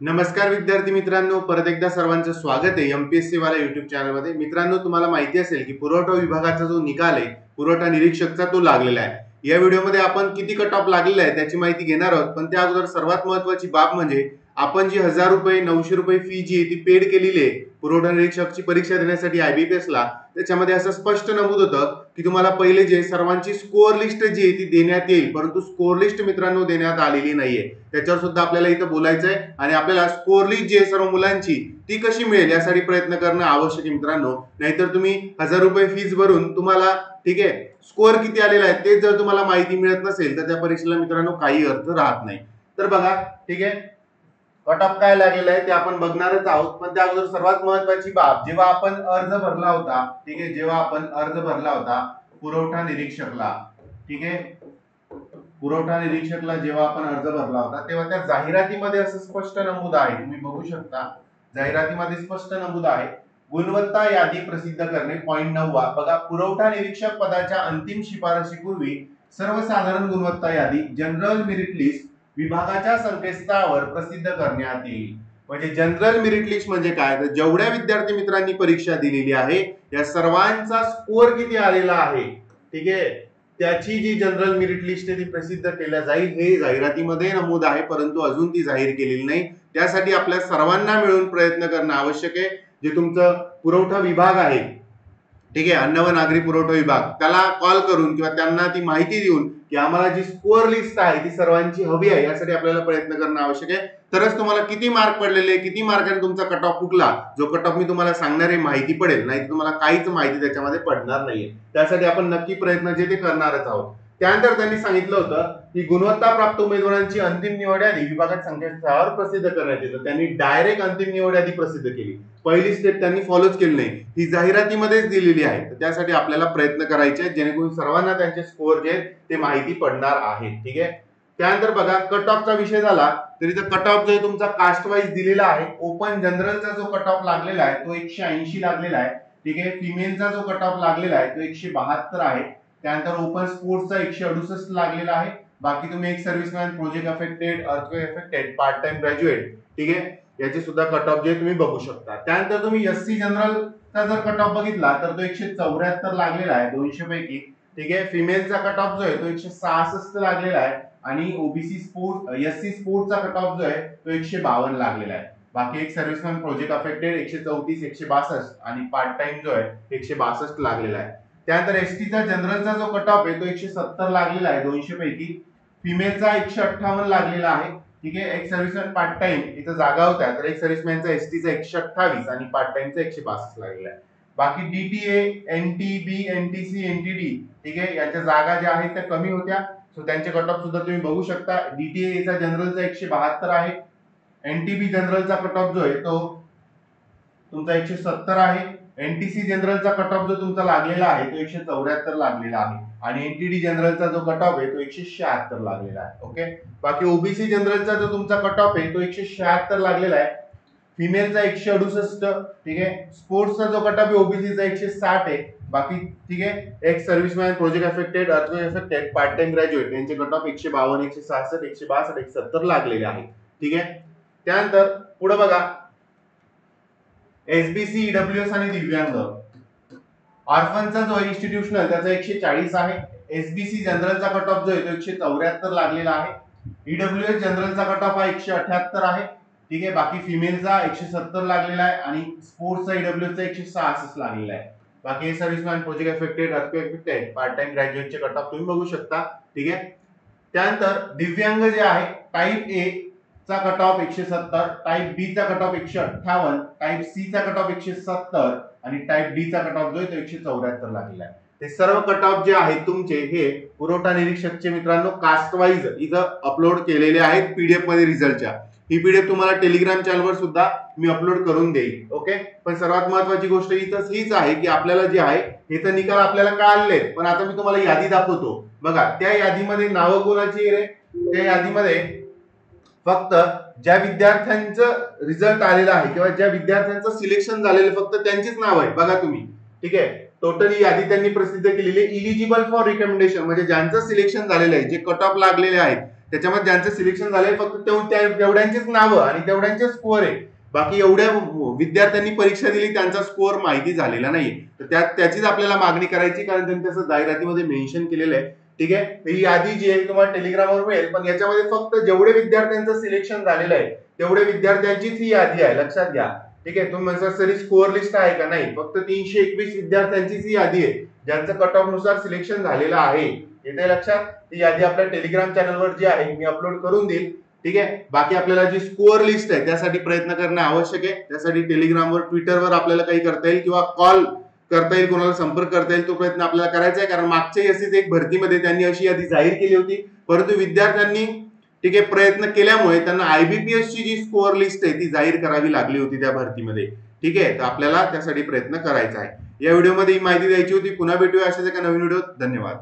नमस्कार विद्यार्थी मित्रांनो, परत एकदा सर्वांचं स्वागत आहे एमपीएससी वाला युट्यूब चॅनलमध्ये। मित्रांनो, तुम्हाला माहिती असेल की पुरवठा विभागाचा जो निकाल आहे पुरवठा निरीक्षकचा तो लागलेला आहे। या व्हिडिओमध्ये आपण किती कट ऑफ लागलेला आहे त्याची माहिती घेणार आहोत, पण त्या अगोदर सर्वात महत्त्वाची बाब म्हणजे आपण जी 1000 रुपये 900 रुपये फी जी आहे ती पेड केलेली आहे पुरवठा निरीक्षकची परीक्षा देण्यासाठी आयबीपीएस ला। त्याच्यामध्ये असं स्पष्ट नमूद होतं की तुम्हाला पहिले जे सर्वांची स्कोअर लिस्ट जी आहे ती देण्यात येईल, परंतु स्कोअर लिस्ट मित्रांनो देण्यात आलेली नाहीये। त्याच्यावर सुद्धा आपल्याला इथं बोलायचं आहे आणि आपल्याला स्कोअर लिस्ट जी आहे सर्व मुलांची ती कशी मिळेल यासाठी प्रयत्न करणं आवश्यक आहे मित्रांनो। नाहीतर तुम्ही 1000 रुपये फीस भरून तुम्हाला ठीक आहे स्कोअर किती आलेला आहे ते जर तुम्हाला माहिती मिळत नसेल तर त्या परीक्षेला मित्रांनो काही अर्थ राहत नाही। तर बघा, ठीक आहे, कट ऑफ काय लागलेला आहे ते आपण बघणारच आहोत, पण त्या अगोदर सर्वात महत्त्वाची बाब, जेव्हा आपण अर्ज भरला होता, ठीक आहे, जेव्हा आपण अर्ज भरला होता पुरवठा निरीक्षकला, ठीक आहे, पुरवठा निरीक्षकला जेव्हा आपण अर्ज भरला होता तेव्हा त्या जाहिरातीमध्ये असं स्पष्ट नमूद आहे, तुम्ही बघू शकता जाहिरातीमध्ये स्पष्ट नमूद आहे गुणवत्ता यादी प्रसिद्ध करणे। पॉइंट 9 बघा, पुरवठा निरीक्षक पदाच्या अंतिम शिफारशीपूर्वी सर्वसाधारण गुणवत्ता यादी जनरल मेरिट लिस्ट विभागाच्या संकेतस्थळावर प्रसिद्ध करण्यात येईल। म्हणजे जनरल मेरिट लिस्ट म्हणजे काय, तर जेवढ्या विद्यार्थी मित्रांनी परीक्षा दिलेली आहे या सर्वांचा स्कोअर किती आलेला आहे, ठीक आहे, त्याची जी जनरल मेरिट लिस्ट आहे ती प्रसिद्ध केल्या जाईल हे जाहिरातीमध्ये नमूद आहे, परंतु अजून ती जाहीर केलेली नाही। त्यासाठी आपल्या सर्वांना मिळून प्रयत्न करणं आवश्यक आहे। जे तुमचं पुरवठा विभाग आहे, ठीक आहे, अन्न व नागरी पुरवठा विभाग, त्याला कॉल करून किंवा त्यांना ती माहिती देऊन की आम्हाला जी स्कोअर लिस्ट आहे ती सर्वांची हवी आहे, यासाठी आपल्याला प्रयत्न करणं आवश्यक आहे। तरच तुम्हाला किती मार्क पडलेले, किती मार्काने तुमचा कट ऑफ हुकला, जो कट ऑफ मी तुम्हाला सांगणार आहे माहिती पडेल, नाही तुम्हाला काहीच माहिती त्याच्यामध्ये पडणार नाहीये। त्यासाठी आपण नक्की प्रयत्न जे ते करणारच आहोत। त्यानंतर त्यांनी सांगितलं होतं की गुणवत्ता प्राप्त उमेदवारांची अंतिम निवड यादी विभागात संकेतस्थळावर प्रसिद्ध करण्यात येईल। त्यांनी डायरेक्ट अंतिम निवड यादी प्रसिद्ध केली, पहिली स्टेप त्यांनी फॉलोच केली नाही, ही जाहिरातीमध्येच दिलेली आहे। तर त्यासाठी आपल्याला प्रयत्न करायचे आहेत जेणेकरून सर्वांना त्यांचे स्कोअर जे ते माहिती पडणार आहे, ठीक आहे। त्यानंतर बघा, कट ऑफचा विषय झाला तरी तर कट ऑफ जो तुमचा कास्ट वाईज दिलेला आहे, ओपन जनरलचा जो कट ऑफ लागलेला आहे तो 180 लागलेला आहे, ठीक आहे। फिमेलचा जो कट ऑफ लागलेला आहे तो 172 आहे। त्यानंतर ओपन स्पोर्ट्सचा 168 लागलेला आहे। बाकी तुम्ही एक serviceman, project affected, earthquake affected, part time graduate, ठीक आहे, याचे सुद्धा कट ऑफ जे तुम्ही बघू शकता। त्यानंतर तुम्ही एससी जनरलचा जर कट ऑफ बघितला तर तो 174 लागलेला आहे 200 पैकी, ठीक आहे। फिमेलचा कट ऑफ जो आहे तो 166 लागलेला आहे आणि ओबीसी स्पोर्ट एससी स्पोर्टचा कट ऑफ जो आहे तो 152 लागलेला आहे। बाकी एक सर्व्हिसमॅन, प्रोजेक्ट अफेक्टेड 134 162 आणि पार्ट टाइम जो आहे 162 लागलेला आहे। त्यानंतर एसटीचा जनरलचा जो कट ऑफ आहे तो 170 लागलेला आहे 200 पैकी, फिमेलचा 158 लागलेला आहे, ठीक आहे। एक सर्व्हिसमॅन पार्ट टाइम इथं जागा होत्या तर एक सर्व्हिसमॅनचा एसटीचा 128 आणि पार्ट टाइमचा 162 लागलेला आहे। बाकी डीटीए, एनटीबी, एनटीसी, एनटीडी, ठीक आहे, यांच्या जागा ज्या आहेत त्या कमी होत्या, सो त्यांचे कट ऑफ सुद्धा तुम्ही बघू शकता। डीटीए चा जनरलचा 172 आहे, एनटीबी जनरलचा कट ऑफ जो आहे तो तुमचा 170 आहे, एनटीसी जनरलचा कट ऑफ जो तुमचा लागलेला आहे तो 174 लागलेला आहे आणि एनटीडी जनरलचा जो कट ऑफ आहे तो 176 लागलेला आहे, ओके। बाकी ओबीसी जनरलचा जो तुमचा कट ऑफ आहे तो 176 लागलेला आहे, फिमेलचा 168, ठीक आहे। स्पोर्ट्सचा जो कट ऑफ आहे ओबीसीचा 160 आहे, बाकी ठीक आहे, एक serviceman, project affected, earthquake affected, part time graduate यांचे कट ऑफ 152 166 162 170 लागलेले आहेत, ठीक आहे। त्यानंतर पुढे बघा, एसबीसी, ईडब्ल्यूएस आणि दिव्यांग, ऑर्फनचा जो इन्स्टिट्यूशनल त्याचा 140 आहे, एसबीसी जनरलचा कट ऑफ जो आहे तो 174 लागलेला आहे, ईडब्ल्यूएस जनरलचा कट ऑफ हा 178 आहे, ठीक आहे। बाकी फिमेलचा 170 लागलेला आहे आणि स्पोर्ट्सचा ईडब्ल्यूएसचा 166 लागलेला आहे। बाकी serviceman, project affected, earthquake affected, part time ग्रॅज्युएटचे कट ऑफ तुम्ही बघू शकता, ठीक आहे। त्यानंतर दिव्यांग जे आहे, टाइप ए चा कट ऑफ 170, टाइप बी चा कट ऑफ 158, टाइप सी चा कट ऑफ 170 आणि टाइप डी चा कट ऑफ जो आहे तो 174 लागलेला आहे। ते सर्व कट ऑफ जे आहेत तुमचे हे पुरवठा निरीक्षकचे मित्रांनो कास्ट वाईज इथं अपलोड केलेले आहेत पीडीएफ मध्ये रिझल्टच्या। ही पीडीएफ तुम्हाला टेलिग्राम चॅनलवर सुद्धा मी अपलोड करून देईल, ओके। पण सर्वात महत्त्वाची गोष्ट इथं हीच आहे की आपल्याला जे आहे हे तर निकाल आपल्याला कळाले, पण आता मी तुम्हाला यादी दाखवतो बघा। त्या यादीमध्ये नाव कोणाची रे, त्या यादीमध्ये फक्त ज्या विद्यार्थ्यांचं रिझल्ट आलेला आहे किंवा ज्या विद्यार्थ्यांचं सिलेक्शन झालेलं फक्त त्यांचीच नाव आहे बघा तुम्ही, ठीक आहे। टोटली यादी त्यांनी प्रसिद्ध केलेली आहे। इलिजिबल फॉर रिकमेंडेशन म्हणजे ज्यांचं सिलेक्शन झालेलं आहे, जे कट ऑफ लागलेले आहेत त्याच्यामध्ये ज्यांचं सिलेक्शन झालंय फक्त तेवढ्यांचीच नावं आणि तेवढ्यांचे स्कोअर आहे, बाकी एवढ्या विद्यार्थ्यांनी परीक्षा दिली त्यांचा स्कोअर माहिती झालेला नाही. तर त्याचीच आपल्याला मागणी करायची, कारण त्यांनी तसं जाहिरातीमध्ये मेन्शन केलेलं आहे. ठीक आहे, ही यादी जी आहे तुम्हाला टेलिग्रामवर मिळेल, पण याच्यामध्ये फक्त जेवढे विद्यार्थ्यांचं सिलेक्शन झालेलं आहे तेवढे विद्यार्थ्यांचीच ही यादी आहे, लक्षात घ्या. ठीक आहे, तुम्ही म्हणता सर स्कोअर लिस्ट आहे का? नाही, फक्त 321 विद्यार्थ्यांचीच ही यादी आहे ज्यांचं कट ऑफ नुसार सिलेक्शन झालेलं आहे. येते लक्षात? ती यादी आपल्या टेलिग्राम चॅनलवर जी आहे मी अपलोड करून देईल. ठीक आहे, बाकी आपल्याला जी स्कोअर लिस्ट आहे त्यासाठी प्रयत्न करणं आवश्यक आहे. त्यासाठी टेलिग्रामवर, ट्विटरवर आपल्याला काही करता येईल किंवा कॉल करता येईल, कोणाला संपर्क करता येईल, तो प्रयत्न आपल्याला करायचा आहे. कारण मागच्या अशीच एक भरतीमध्ये त्यांनी अशी यादी जाहीर केली होती, परंतु विद्यार्थ्यांनी ठीक आहे प्रयत्न केल्यामुळे त्यांना IBPS ची जी स्कोअर लिस्ट आहे ती जाहीर करावी लागली होती त्या भरतीमध्ये. ठीक आहे, तर आपल्याला त्यासाठी प्रयत्न करायचा आहे. या व्हिडिओमध्ये ही माहिती द्यायची होती. पुन्हा भेटूया अशाच एका नवीन व्हिडिओत. धन्यवाद.